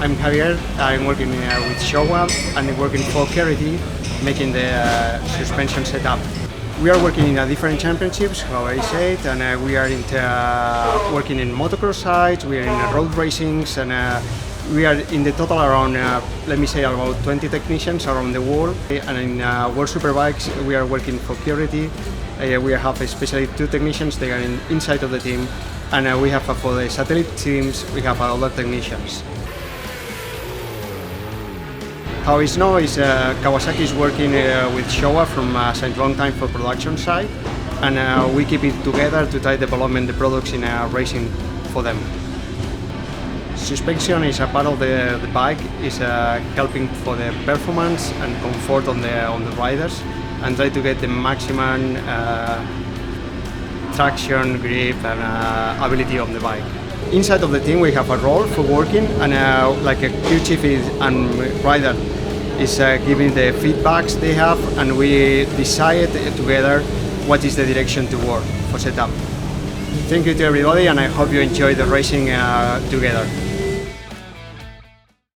I'm Javier. I'm working with Showa and working for Clarity, making the suspension setup. We are working in different championships, how I said, and we are working in motocross sites, we are in road racings, and we are in the total around, let me say, about 20 technicians around the world. And in WorldSBK, we are working for Clarity. We have especially 2 technicians, they are inside of the team, and we have for the satellite teams, we have other technicians. How it's now is Kawasaki is working with Showa from since long time for production side, and we keep it together to try development the products in racing for them. Suspension is a part of the bike, is helping for the performance and comfort on the riders, and try to get the maximum traction, grip, and ability of the bike. Inside of the team we have a role for working, and like a crew chief and rider is giving the feedbacks they have, and we decide together what is the direction to work for setup. Thank you to everybody, and I hope you enjoy the racing together.